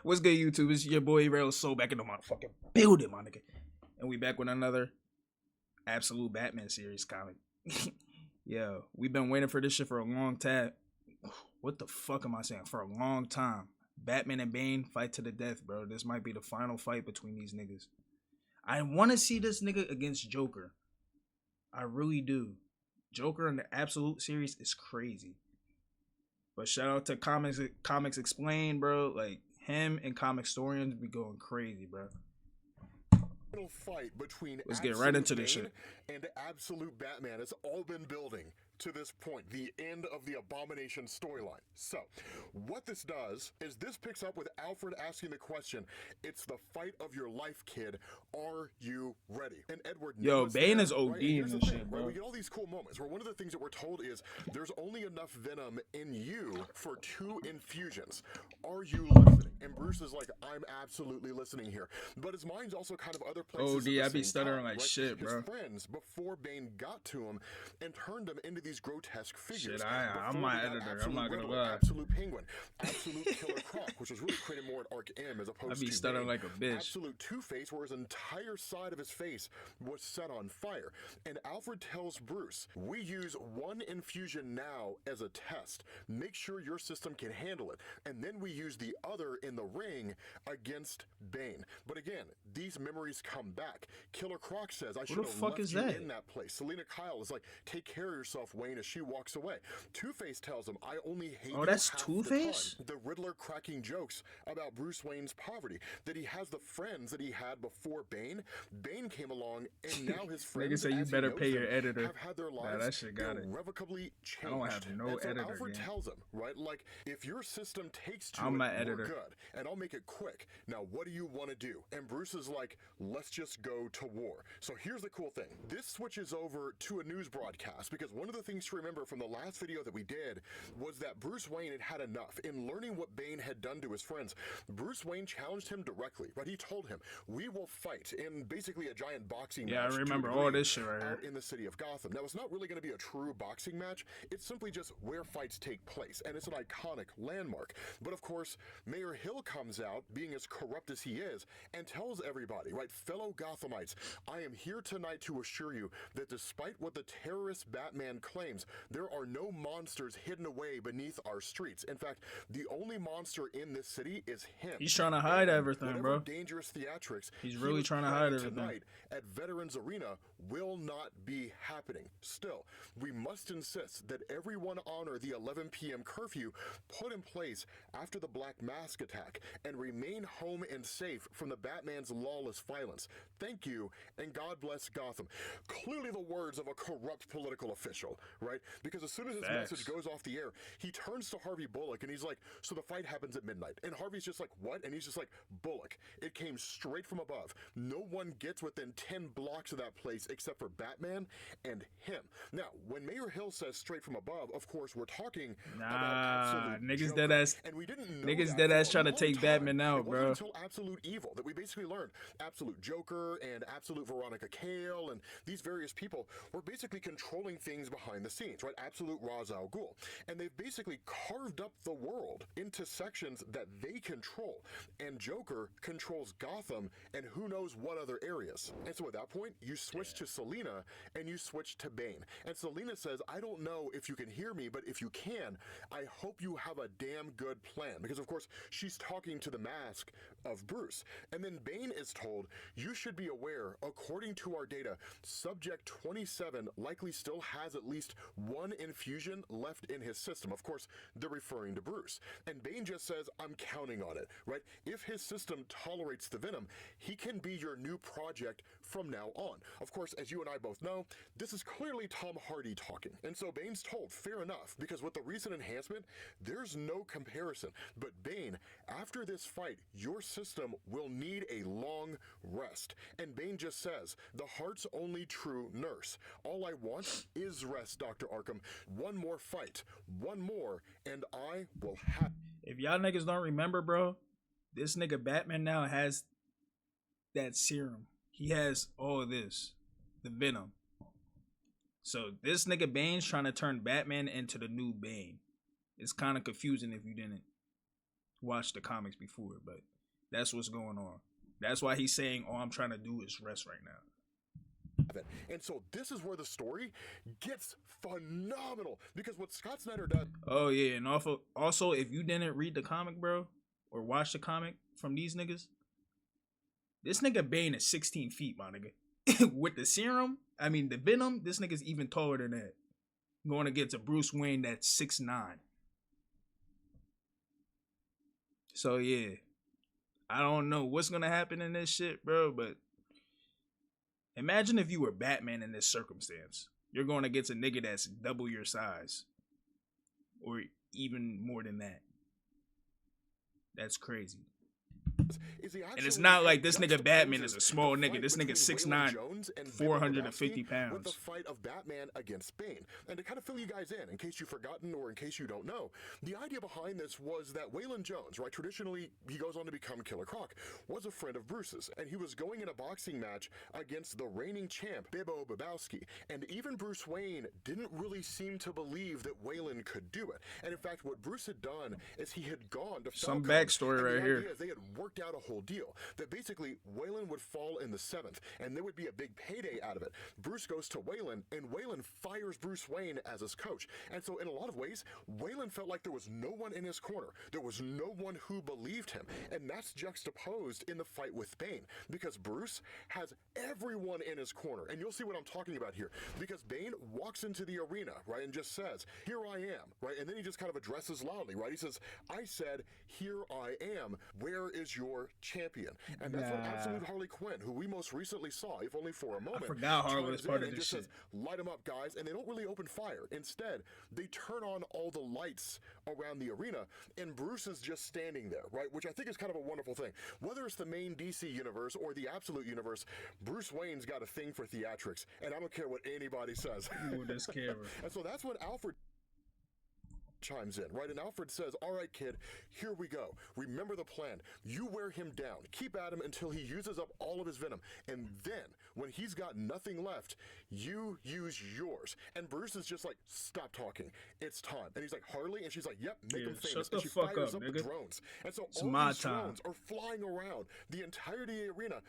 What's good, YouTube? It's your boy Rail Soul back in the motherfucking building, my nigga. And we back with another absolute Batman series comic. Yo, we've been waiting for this shit for a long time. What the fuck am I saying? For a long time. Batman and Bane fight to the death, bro. This might be the final fight between these niggas. I want to see this nigga against Joker. I really do. Joker in the Absolute series is crazy. But shout out to Comics Explained, bro. Like, him and comic historians be going crazy, bro. Fight between Let's get right into this shit. And Absolute Batman has all been building to this point, the end of the Abomination storyline. So, what this does is this picks up with Alfred asking the question, "It's the fight of your life, kid. Are you ready?" And Edward, yo, Bane is OD in this shit, bro. We get all these cool moments where one of the things that we're told is there's only enough venom in you for 2 infusions. Are you listening? And Bruce is like, I'm absolutely listening here. But his mind's also kind of other places. OD, I be stuttering like shit, bro. His friends before Bane got to him and turned him into these grotesque figures. Shit, I'm my editor. I'm not gonna lie. Absolute Penguin, Absolute Killer Croc, which was really created more at Arc M as opposed to I be stuttering like a bitch. Absolute Two-Face, where his entire side of his face was set on fire. And Alfred tells Bruce, we use 1 infusion now as a test. Make sure your system can handle it. And then we use the other in the ring against Bane. But again, these memories come back. Killer Croc says, I should have left you in that place. Selena Kyle is like, take care of yourself, Wayne, as she walks away. Two-Face tells him, I only hate you that's half Two-Face? the Riddler cracking jokes about Bruce Wayne's poverty, that he has the friends that he had before Bane. Bane came along, and now his friends, say you better pay your editor. have had their lives that shit got irrevocably changed. I don't have no and so editor. Alfred again. tells him, right, like, if your system takes to I'm it, my we're editor. good, and I'll make it quick. Now, what do you want to do? And Bruce is like, let's just go to war. So here's the cool thing. This switches over to a news broadcast, because one of the things to remember from the last video that we did was that Bruce Wayne had had enough. In learning what Bane had done to his friends, Bruce Wayne challenged him directly, right? He told him, we will fight in basically a giant boxing match. Yeah, I remember all this shit right here. In the city of Gotham. Now, it's not really going to be a true boxing match. It's simply just where fights take place, and it's an iconic landmark. But of course, Mayor Hill comes out, being as corrupt as he is, and tells everybody, right, fellow Gothamites, I am here tonight to assure you that despite what the terrorist Batman claims, there are no monsters hidden away beneath our streets. In fact, the only monster in this city is him. He's trying to hide everything, bro. Dangerous theatrics. He's really trying to hide everything. Tonight at Veterans Arena will not be happening. Still, we must insist that everyone honor the 11 p.m. curfew put in place after the Black Mask attack and remain home and safe from the Batman's lawless violence. Thank you, and God bless Gotham. Clearly the words of a corrupt political official, right? Because as soon as his message goes off the air, he turns to Harvey Bullock and he's like, so the fight happens at midnight. And Harvey's just like, what? And he's just like, Bullock, it came straight from above. No one gets within 10 blocks of that place except for Batman and him. Now, when Mayor Hill says straight from above, of course, we're talking about niggas dead ass. And we didn't know niggas dead ass trying to take time. Batman out, it wasn't bro. until Absolute Evil that we basically learned Absolute Joker and Absolute Veronica Cale and these various people were basically controlling things behind the scenes, right? Absolute Ra's al Ghul. And they've basically carved up the world into sections that they control. And Joker controls Gotham and who knows what other areas. And so at that point, you switch to Selina and you switch to Bane. And Selina says, I don't know if you can hear me, but if you can, I hope you have a damn good plan. Because of course, she's talking to the mask of Bruce. And then Bane is told, you should be aware, according to our data, Subject 27 likely still has at least 1 infusion left in his system. Of course, they're referring to Bruce. And Bane just says, I'm counting on it, right? If his system tolerates the venom, he can be your new project from now on. Of course, as you and I both know, this is clearly Tom Hardy talking. And so Bane's told, fair enough, because with the recent enhancement, there's no comparison. But Bane, after this fight, your system will need a long rest. And Bane just says, the heart's only true nurse. All I want is rest, Dr. Arkham. One more fight, one more, and I will have... If y'all niggas don't remember, bro, this nigga Batman now has that serum. He has all of this. The venom. So this nigga Bane's trying to turn Batman into the new Bane. It's kind of confusing if you didn't. watched the comics before, but that's what's going on. That's why he's saying all I'm trying to do is rest right now. And so this is where the story gets phenomenal, because what Scott Snyder does. Oh yeah, and also if you didn't read the comic, bro, or watch the comic from these niggas, this nigga Bane is 16 feet, my nigga. With the serum, I mean the venom, this nigga's even taller than that. Going against a Bruce Wayne that's 6'9". So yeah, I don't know what's gonna happen in this shit, bro, but imagine if you were Batman in this circumstance. You're going against a nigga that's double your size. Or even more than that. That's crazy. And it's not like this nigga Batman is a small nigga. This nigga 6'9", 450 pounds. With the fight of Batman against Bane. And to kind of fill you guys in case you've forgotten or in case you don't know, the idea behind this was that Waylon Jones, right, traditionally he goes on to become Killer Croc, was a friend of Bruce's, and he was going in a boxing match against the reigning champ, Bibbo Babowski. And even Bruce Wayne didn't really seem to believe that Waylon could do it. And in fact, what Bruce had done is he had gone to some Falcon, backstory right here. They had worked out a whole deal that basically Waylon would fall in the 7th, and there would be a big payday out of it. Bruce goes to Waylon, and Waylon fires Bruce Wayne as his coach. And so in a lot of ways, Waylon felt like there was no one in his corner. There was no one who believed him. And that's juxtaposed in the fight with Bane, because Bruce has everyone in his corner. And you'll see what I'm talking about here, because Bane walks into the arena, right, and just says, "Here I am," right? And then he just kind of addresses loudly, right? He says, "I said, here I am. Where is your champion?" And that's what Absolute Harley Quinn, who we most recently saw, if only for a moment, I forgot Harley was part of this shit. Says, "Light them up, guys," and they don't really open fire. Instead, they turn on all the lights around the arena, and Bruce is just standing there, right? Which I think is kind of a wonderful thing. Whether it's the main DC universe or the Absolute universe, Bruce Wayne's got a thing for theatrics, and I don't care what anybody says. Ooh, this camera. And so that's when Alfred chimes in, right? And Alfred says, "All right, kid, here we go. Remember the plan. You wear him down. Keep at him until he uses up all of his venom. And then, when he's got nothing left, you use yours." And Bruce is just like, "Stop talking. It's time." And he's like, "Harley?" And she's like, "Yep, make him famous." Shut the and she fuck fires up, up nigga. the drones. And so It's all my these time. drones are flying around the entirety of the arena,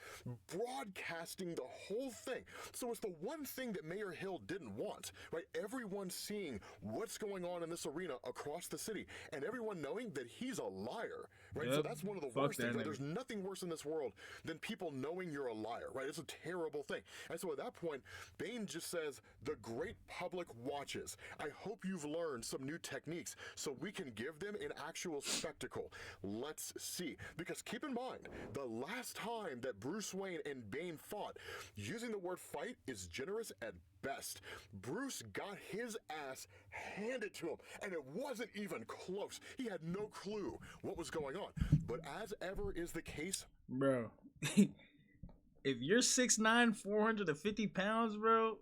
broadcasting the whole thing. So it's the one thing that Mayor Hill didn't want, right? Everyone seeing what's going on in this arena across the city, and everyone knowing that he's a liar, right? Yep. So that's one of the Fuck worst things. that Right? nigga. There's nothing worse in this world than people knowing you're a liar, right? It's a terrible thing. And so at that point, Bane just says, "The great public watches. I hope you've learned some new techniques so we can give them an actual spectacle. Let's see." Because keep in mind, the last time that Bruce Wayne and Bane fought, using the word fight is generous at best. Bruce got his ass handed to him, and it wasn't even close. He had no clue what was going on. But as ever is the case, Bro, if you're 6'9", 450 pounds, bro,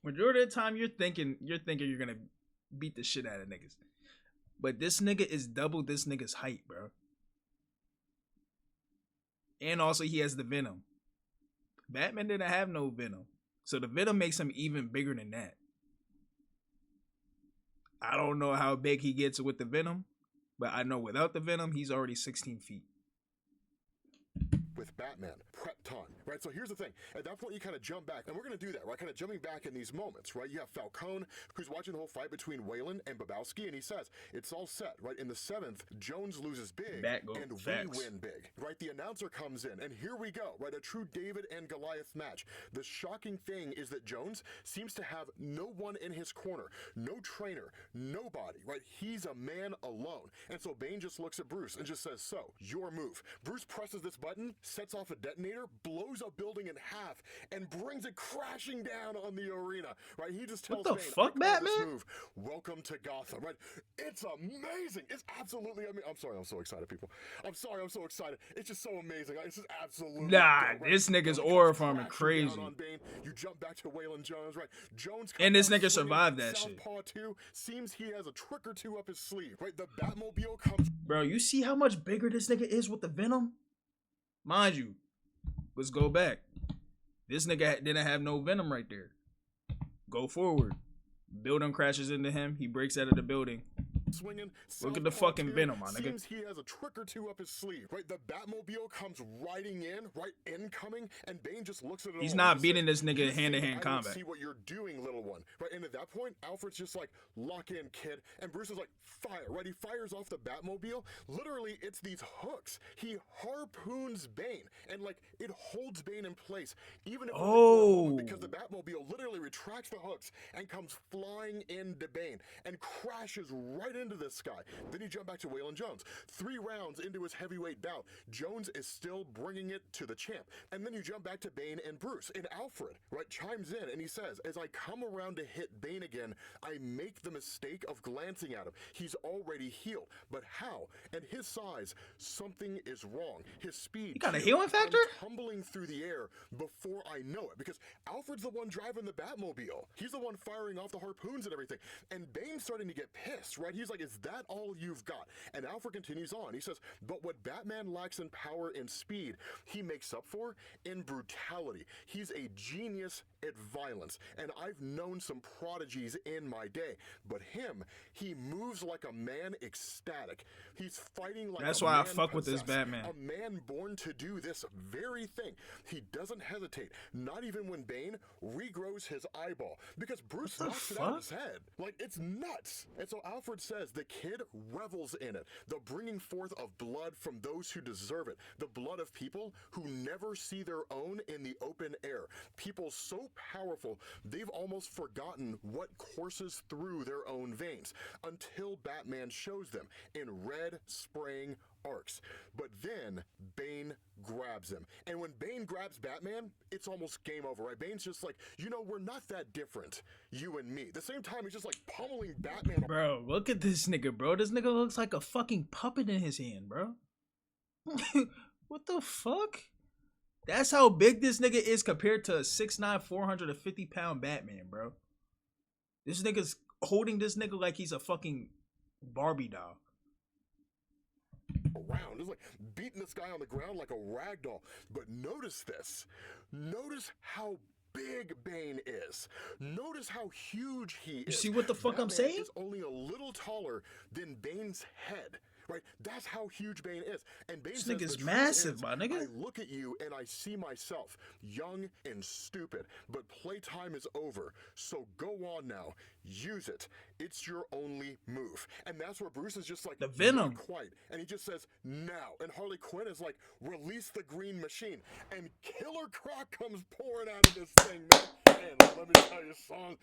majority of the time you're thinking you're gonna beat the shit out of niggas. But this nigga is double this nigga's height, bro. And also he has the venom. Batman didn't have no venom. So the venom makes him even bigger than that. I don't know how big he gets with the venom, but I know without the venom, he's already 16 feet. with Batman, prep time, right? So here's the thing. At that point, you kind of jump back, and we're going to do that, right? Kind of jumping back in these moments, right? You have Falcone, who's watching the whole fight between Waylon and Babowski, and he says, it's all set, right? In the 7th, Jones loses big, and Facts. we win big, right? The announcer comes in, and here we go, right? A true David and Goliath match. The shocking thing is that Jones seems to have no one in his corner, no trainer, nobody, right? He's a man alone. And so Bane just looks at Bruce and just says, so, your move. Bruce presses this button, sets off a detonator, blows a building in half, and brings it crashing down on the arena, right? He just tells What the Bane, fuck, I call this Batman? move, welcome to Gotham, right? It's amazing. It's absolutely amazing. I'm sorry, I'm so excited, people. I'm sorry, I'm so excited. It's just so amazing. It's just absolutely Nah, dope, right? this nigga's He comes aura farming crashing crazy. down on Bane. You jump back to Waylon Jones, right? Jones And this comes out nigga swinging. survived that shit. Southpaw 2 seems he has a trick or two up his sleeve, right? The Batmobile comes. Bro, you see how much bigger this nigga is with the venom? Mind you, let's go back. This nigga didn't have no venom right there. Go forward. Building crashes into him. He breaks out of the building. swinging. Look at the southpaw fucking too. Venom, my nigga. Seems he has a trick or two up his sleeve, right? The Batmobile comes riding in, right, incoming, and Bane just looks at it. He's all not and beating says, this nigga "You hand-to-hand think I don't combat. See what you're doing, little one, right?" And at that point, Alfred's just like, "Lock in, kid," and Bruce is like, "Fire!" Right? He fires off the Batmobile. Literally, it's these hooks. He harpoons Bane, and like it holds Bane in place, even if only for a moment, because the Batmobile literally retracts the hooks and comes flying into Bane and crashes right into this guy. Then you jump back to Waylon Jones. 3 rounds into his heavyweight bout, Jones is still bringing it to the champ. And then you jump back to Bane and Bruce. And Alfred, right, chimes in and he says, "As I come around to hit Bane again, I make the mistake of glancing at him. He's already healed. But how? At his size, something is wrong. His speed, You got a too. healing factor? I'm tumbling through the air before I know it, because Alfred's the one driving the Batmobile. He's the one firing off the harpoons and everything. And Bane's starting to get pissed, right? He's like, "Is that all you've got?" And Alfred continues on. He says, "But what Batman lacks in power and speed, he makes up for in brutality. He's a genius at violence, and I've known some prodigies in my day. But him, he moves like a man ecstatic. He's fighting like That's a why I man fuck with this possessed. Batman. A man born to do this very thing. He doesn't hesitate, not even when Bane regrows his eyeball, because Bruce What the knocks it out of his fuck? head. Like, it's nuts." And so Alfred says the kid revels in it, the bringing forth of blood from those who deserve it, the blood of people who never see their own in the open air, people so powerful they've almost forgotten what courses through their own veins, until Batman shows them in red spraying arcs. But then Bane grabs him, and when Bane grabs Batman, it's almost game over, right? Bane's just like, "We're not that different, you and me." At the same time, he's just like pummeling Batman. Bro, look at this nigga, bro. This nigga looks like a fucking puppet in his hand, bro. What the fuck? That's how big this nigga is compared to a 6'9", 450-pound Batman, bro. This nigga's holding this nigga like he's a fucking Barbie doll. Around, just like beating this guy on the ground like a rag doll. But notice this. Notice how big Bane is. Notice how huge he is. You see what the fuck I'm Batman saying? is only a little taller than Bane's head. Right? That's how huge Bane is. And Bane This says, nigga's "The truth massive, is, my nigga." I look at you and I see myself, young and stupid, but playtime is over. So go on now. Use it. It's your only move." And that's where Bruce is just like, The Venom. "Not quite." And he just says, "Now." And Harley Quinn is like, "Release the green machine." And Killer Croc comes pouring out of this thing, man. And let me tell you, son,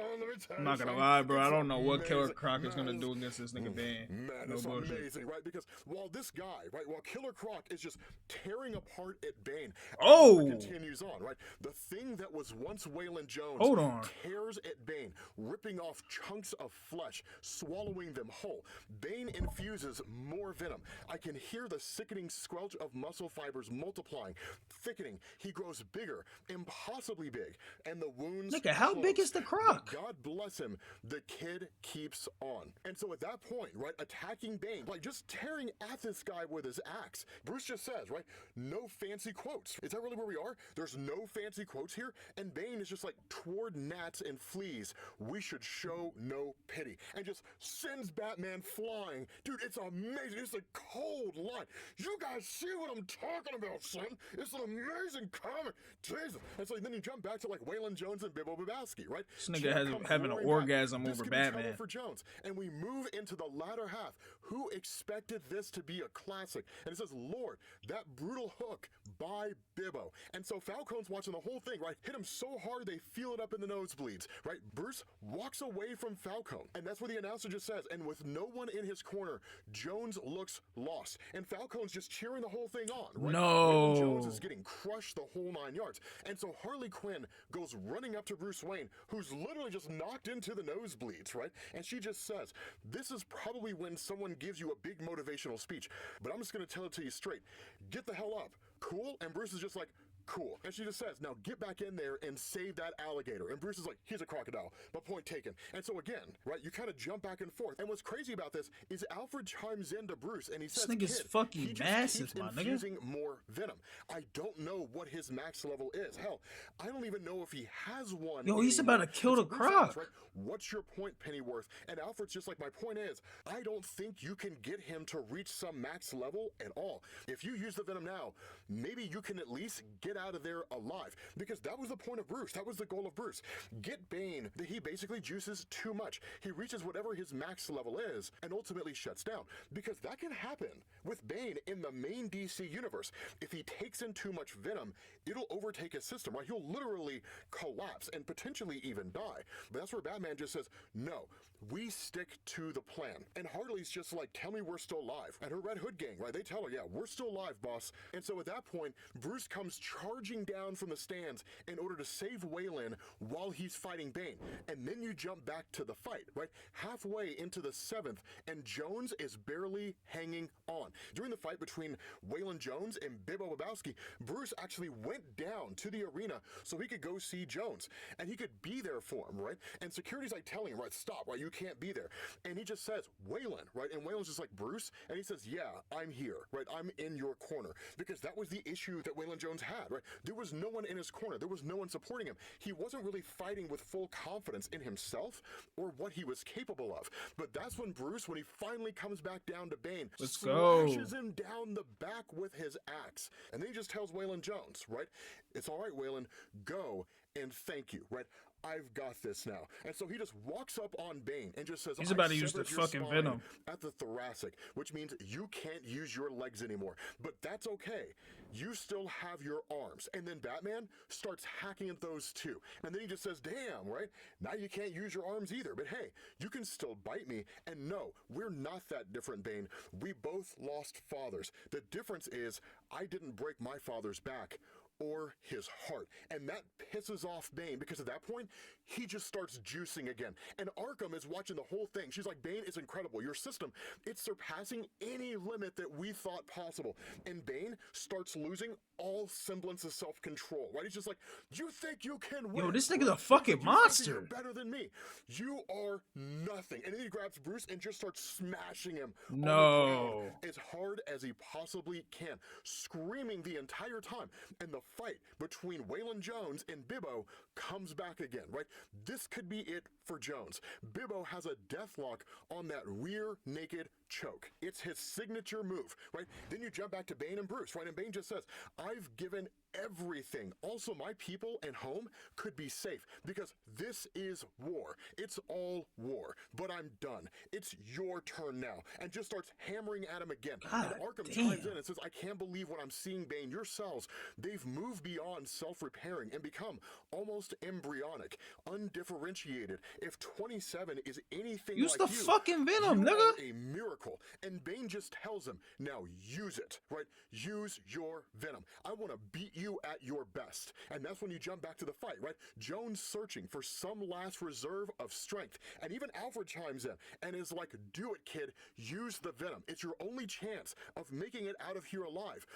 let me tell you. I'm not gonna son, lie, bro. I it's don't know what Killer amazing. Croc is Man, gonna it's- do against this nigga Bane. Man, No it's bullshit. amazing, right? Because while this guy, right, while Killer Croc is just tearing apart at Bane, Oh! Alfred continues on, right? The thing that was once Waylon Jones Hold on. tears at Bane, ripping off chunks of flesh, swallowing them whole. Bane infuses more venom. I can hear the sickening squelch of muscle fibers multiplying, thickening. He grows bigger, impossibly big, and the wounds. Nigga, how big close. is the But Croc? God bless him, the kid keeps on. And so at that point, right, attacking Bane, like just tearing at this guy with his axe, Bruce just says, right, "No fancy quotes." Is that really where we are? There's no fancy quotes here? And Bane is just like, "Toward gnats and fleas, we should show no pity." And just sends Batman flying. Dude, it's amazing. It's a cold line. You guys see what I'm talking about, son? It's an amazing comic. Jesus. And so then you jump back to like Waylon Jones and Bibbo Babowski, right? This nigga Champ has comes having an roaring orgasm back. over This could be trouble Batman. for Jones. And we move into the latter half. Who expected this to be a classic? And it says, "Lord, that brutal hook by Bibbo." And so Falcone's watching the whole thing, right? Hit him so hard they feel it up in the nosebleeds, right? Bruce walks away from Falcone. And that's where the announcer just says, and with no one in his corner, Jones looks lost. And Falcone's just cheering the whole thing on, right? No. Waylon Jones is getting crushed the whole 9 yards. And so Harley Quinn goes running up to Bruce Wayne, who's literally just knocked into the nosebleeds, right? And she just says, "This is probably when someone gives you a big motivational speech, but I'm just going to tell it to you straight. Get the hell up. Cool?" And Bruce is just like, cool. And she just says, now get back in there and save that alligator. And Bruce is like, he's a crocodile, but point taken. And so again, right, you kind of jump back and forth. And what's crazy about this is Alfred chimes into Bruce and he says, this nigga's fucking he just massive, keeps my nigga. infusing more venom. I don't know what his max level is. Hell, I don't even know if he has one. Yo, he's about to kill the croc. Right? What's your point, Pennyworth? And Alfred's just like, my point is, I don't think you can get him to reach some max level at all. If you use the venom now, maybe you can at least get out of there alive. Because that was the point of Bruce. That was the goal of Bruce. Get Bane that he basically juices too much. He reaches whatever his max level is and ultimately shuts down. Because that can happen with Bane in the main DC universe. If he takes in too much venom, it'll overtake his system, right? He'll literally collapse and potentially even die. But that's where Batman just says, no, we stick to the plan. And Harley's just like, tell me we're still alive. And her Red Hood gang, right? They tell her, yeah, we're still alive, boss. And so at that point, Bruce comes charging down from the stands in order to save Waylon while he's fighting Bane. And then you jump back to the fight, right? Halfway into the 7th, and Jones is barely hanging on. During the fight between Waylon Jones and Bibbo Lebowski, Bruce actually went down to the arena so he could go see Jones. And he could be there for him, right? And security's like telling him, right, stop, right? You can't be there. And he just says, Waylon, right? And Waylon's just like, Bruce? And he says, yeah, I'm here, right? I'm in your corner. Because that was the issue that Waylon Jones had, right? There was no one in his corner. There was no one supporting him. He wasn't really fighting with full confidence in himself or what he was capable of. But that's when Bruce, when he finally comes back down to Bane, slashes him down the back with his axe. And then he just tells Waylon Jones, right? It's all right, Waylon, go and thank you, right? I've got this now. And so he just walks up on Bane and just says, he's about to use the fucking venom at the thoracic, which means you can't use your legs anymore. But that's okay. You still have your arms. And then Batman starts hacking at those too. And then he just says, damn, right? Now you can't use your arms either. But hey, you can still bite me. And no, we're not that different, Bane. We both lost fathers. The difference is I didn't break my father's back or his heart. And that pisses off Bane because at that point, he just starts juicing again. And Arkham is watching the whole thing. She's like, Bane is incredible. Your system, it's surpassing any limit that we thought possible. And Bane starts losing all semblance of self-control, right? He's just like, you think you can win? Yo, this nigga's a fucking monster. You're better than me. You are nothing. And then he grabs Bruce and just starts smashing him on the ground as hard as he possibly can, screaming the entire time. And the fight between Waylon Jones and Bibbo comes back again, right? This could be it for Jones. Bibbo has a deathlock on that rear naked choke. It's his signature move, right? Then you jump back to Bane and Bruce, right? And Bane just says, I've given everything. Also, my people and home could be safe because this is war. It's all war, but I'm done. It's your turn now. And just starts hammering at him again. God, and Arkham chimes in and says, I can't believe what I'm seeing, Bane. Your cells, they've moved beyond self-repairing and become almost embryonic, undifferentiated. If 27 is anything use like the you, fucking venom, you nigga. are a miracle. And Bane just tells him, now use it, right? Use your venom. I want to beat you at your best. And that's when you jump back to the fight, right? Jones searching for some last reserve of strength. And even Alfred chimes in and is like, do it, kid. Use the venom. It's your only chance of making it out of here alive.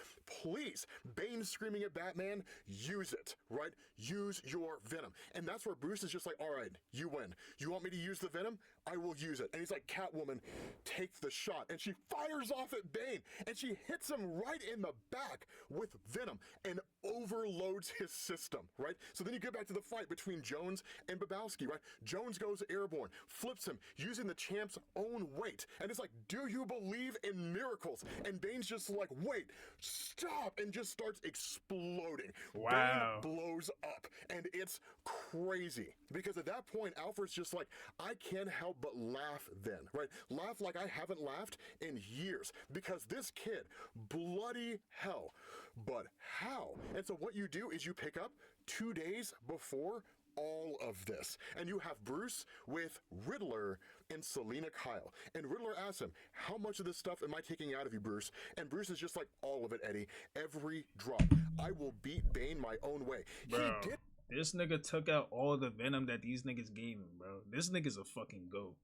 Please. Bane screaming at Batman, use it, right? Use your venom. And that's where Bruce is just like, all right, you win. You want me to use the venom? I will use it. And he's like, Catwoman, take the shot. And she fires off at Bane and she hits him right in the back with venom and overloads his system, right? So then you get back to the fight between Jones and Lebowski, right? Jones goes airborne, flips him using the champ's own weight. And it's like, do you believe in miracles? And Bane's just like, wait, stop, and just starts exploding. Wow. Bane blows up and it's crazy because at that point, Alfred's just like, I can't help but laugh then, right? Laugh like I haven't laughed in years because this kid, bloody hell. But how? And so what you do is you pick up 2 days before all of this. And you have Bruce with Riddler and Selena Kyle. And Riddler asks him, how much of this stuff am I taking out of you, Bruce? And Bruce is just like, all of it, Eddie. Every drop. I will beat Bane my own way. Bro, this nigga took out all the venom that these niggas gave him, bro. This nigga's a fucking goat.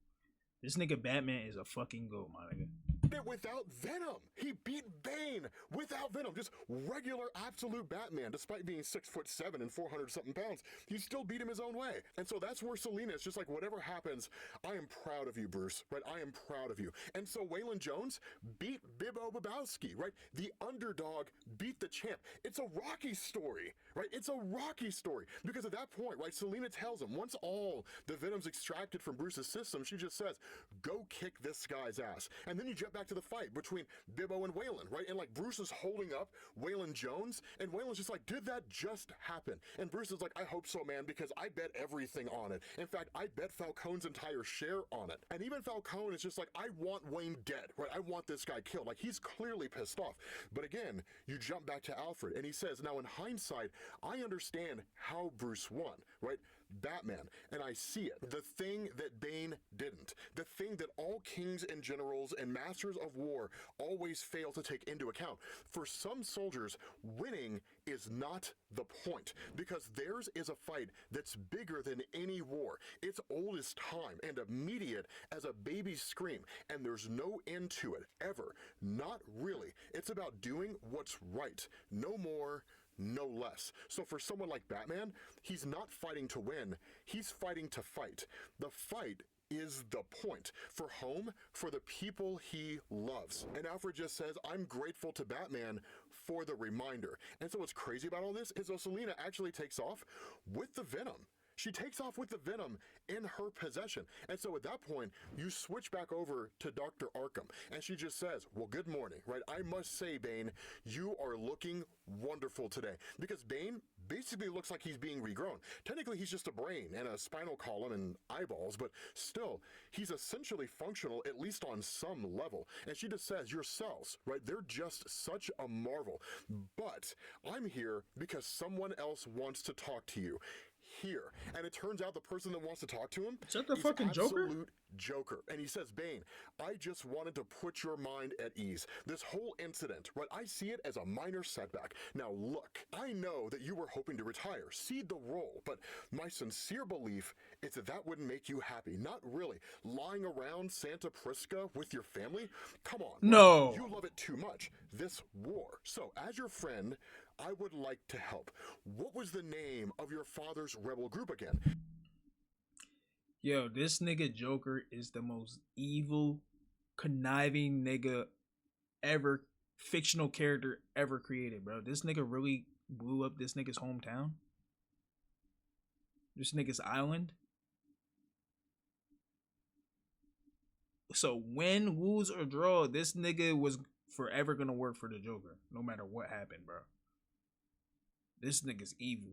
This nigga Batman is a fucking goat, my nigga. It without Venom. He beat Bane without Venom. Just regular absolute Batman, despite being 6'7" and 400-something pounds. He still beat him his own way. And so that's where Selina is just like, whatever happens, I am proud of you, Bruce, right? I am proud of you. And so Waylon Jones beat Bibbo Babowski, right? The underdog beat the champ. It's a Rocky story, right? It's a Rocky story. Because at that point, right, Selina tells him, once all the Venom's extracted from Bruce's system, she just says, go kick this guy's ass. And then you jump back to the fight between Bibbo and Waylon, right? And like Bruce is holding up Waylon Jones, and Waylon's just like, did that just happen? And Bruce is like, I hope so, man, because I bet everything on it. In fact, I bet Falcone's entire share on it. And even Falcone is just like, I want Wayne dead, right? I want this guy killed. Like, he's clearly pissed off. But again, you jump back to Alfred, and he says, now in hindsight, I understand how Bruce won, right? Batman, and I see it. The thing that Bane didn't. The thing that all kings and generals and masters of war always fail to take into account. For some soldiers, winning is not the point, because theirs is a fight that's bigger than any war. It's old as time and immediate as a baby's scream, and there's no end to it, ever. Not really. It's about doing what's right. No more, no less. So for someone like Batman, he's not fighting to win, he's fighting to fight. The fight is the point. For home, for the people he loves. And Alfred just says, I'm grateful to Batman for the reminder. And so what's crazy about all this is Selina actually takes off with the Venom. She takes off with the Venom in her possession. And so at that point, you switch back over to Dr. Arkham, and she just says, well, good morning, right? I must say, Bane, you are looking wonderful today. Because Bane basically looks like he's being regrown. Technically, he's just a brain and a spinal column and eyeballs, but still, he's essentially functional, at least on some level. And she just says, your cells, right? They're just such a marvel. But I'm here because someone else wants to talk to you. Here. And it turns out the person that wants to talk to him is that the fucking Joker? Absolute Joker. And he says, Bane, I just wanted to put your mind at ease. This whole incident, right, I see it as a minor setback. Now look, I know that you were hoping to retire, cede the role, but my sincere belief is that that wouldn't make you happy. Not really. Lying around Santa Prisca with your family? Come on. No. You love it too much. This war. So as your friend, I would like to help. What was the name of your father's rebel group again? Yo, this nigga Joker is the most evil, conniving nigga ever, fictional character ever created, bro. This nigga really blew up this nigga's hometown. This nigga's island. So win, lose, or draw, this nigga was forever gonna work for the Joker, no matter what happened, bro. This nigga's evil.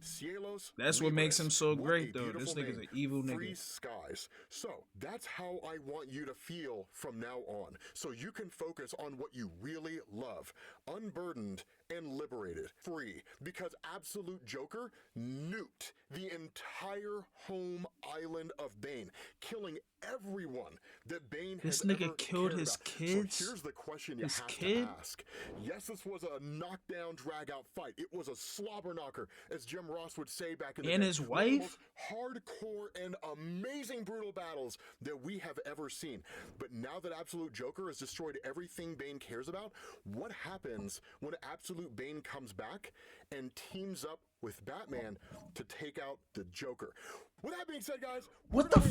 Cielos that's what makes him so great, though. This nigga's an evil nigga. Free skies. So that's how I want you to feel from now on. So you can focus on what you really love. Unburdened and liberated. Free. Because Absolute Joker nuked the entire home island of Bane, killing everyone that Bane has ever cared about. This nigga killed his kids? So here's the question you have to ask. Yes, this was a knockdown, drag-out fight. It was a slobber knocker, as Jim Ross would say back in the day. And his wife? Hardcore and amazing brutal battles that we have ever seen. But now that Absolute Joker has destroyed everything Bane cares about, what happens when Absolute Bane comes back and teams up with Batman to take out the Joker? With that being said, guys, what the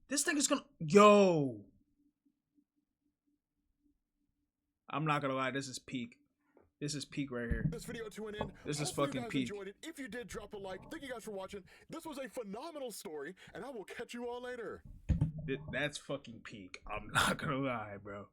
this nigga's gonna... Yo! I'm not gonna lie, this is peak. This is peak right here. This video to an end. This is fucking peak. Enjoyed it. If you did, drop a like. Thank you guys for watching. This was a phenomenal story, and I will catch you all later. That's fucking peak. I'm not gonna lie, bro.